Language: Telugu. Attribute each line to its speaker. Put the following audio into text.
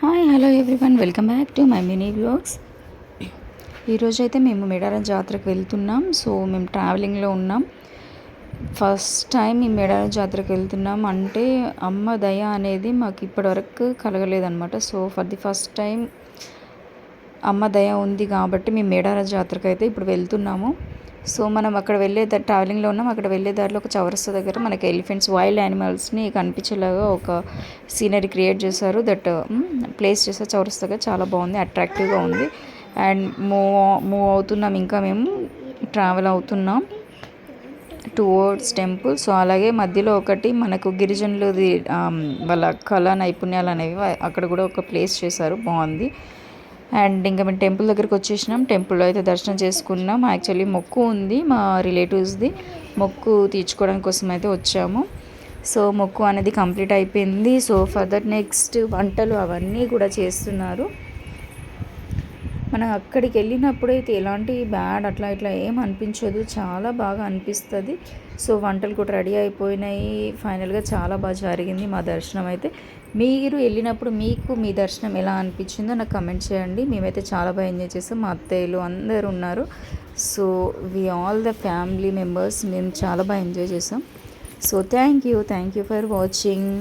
Speaker 1: Hi hello everyone, welcome back to my mini vlogs. ఈరోజైతే మేము మేడారం జాతరకు వెళ్తున్నాం. సో మేము ట్రావెలింగ్లో ఉన్నాం. ఫస్ట్ టైం ఈ మేడారం జాతరకు వెళ్తున్నాం అంటే అమ్మ దయ అనేది మాకు ఇప్పటివరకు కలగలేదన్నమాట. So for the first time అమ్మ దయ ఉంది కాబట్టి మేము మేడారం జాతరకు అయితే ఇప్పుడు వెళ్తున్నాము. సో మనం అక్కడ ట్రావెలింగ్లో ఉన్నాం. అక్కడ వెళ్ళే దారిలో ఒక చౌరస్తా దగ్గర మనకి ఎలిఫెంట్స్, వైల్డ్ యానిమల్స్ని కనిపించేలాగా ఒక సీనరీ క్రియేట్ చేశారు. ప్లేస్ చేసే చౌరస్తా దగ్గర చాలా బాగుంది, అట్రాక్టివ్గా ఉంది. అండ్ మూవ్ అవుతున్నాం, ఇంకా మేము ట్రావెల్ అవుతున్నాం టువర్డ్స్ టెంపుల్. సో అలాగే మధ్యలో ఒకటి మనకు గిరిజనులది వాళ్ళ కళా నైపుణ్యాలు అనేవి అక్కడ కూడా ఒక ప్లేస్ చేశారు, బాగుంది. అండ్ ఇంకా మేము టెంపుల్ దగ్గరికి వచ్చేసినాం. టెంపుల్లో అయితే దర్శనం చేసుకున్నాం. యాక్చువల్లీ మొక్కు ఉంది మా రిలేటివ్స్ది, మొక్కు తీర్చుకోవడానికి కోసం అయితే వచ్చాము. సో మొక్కు అనేది కంప్లీట్ అయిపోయింది. సో ఫర్దర్ నెక్స్ట్ వంటలు అవన్నీ కూడా చేస్తున్నారు. మనం అక్కడికి వెళ్ళినప్పుడు అయితే ఎలాంటి బ్యాడ్ అట్లా ఇట్లా ఏం అనిపించదు, చాలా బాగా అనిపిస్తుంది. సో వంటలు కూడా రెడీ అయిపోయినాయి. ఫైనల్గా చాలా బాగా జరిగింది మా దర్శనం అయితే. మీరు వెళ్ళినప్పుడు మీకు మీ దర్శనం ఎలా అనిపించిందో నాకు కమెంట్ చేయండి. మేమైతే చాలా బాగా ఎంజాయ్ చేసాం. మా అత్తయ్యలు అందరూ ఉన్నారు. So we all the family members మేము చాలా బాగా ఎంజాయ్ చేసాం. So thank you for watching.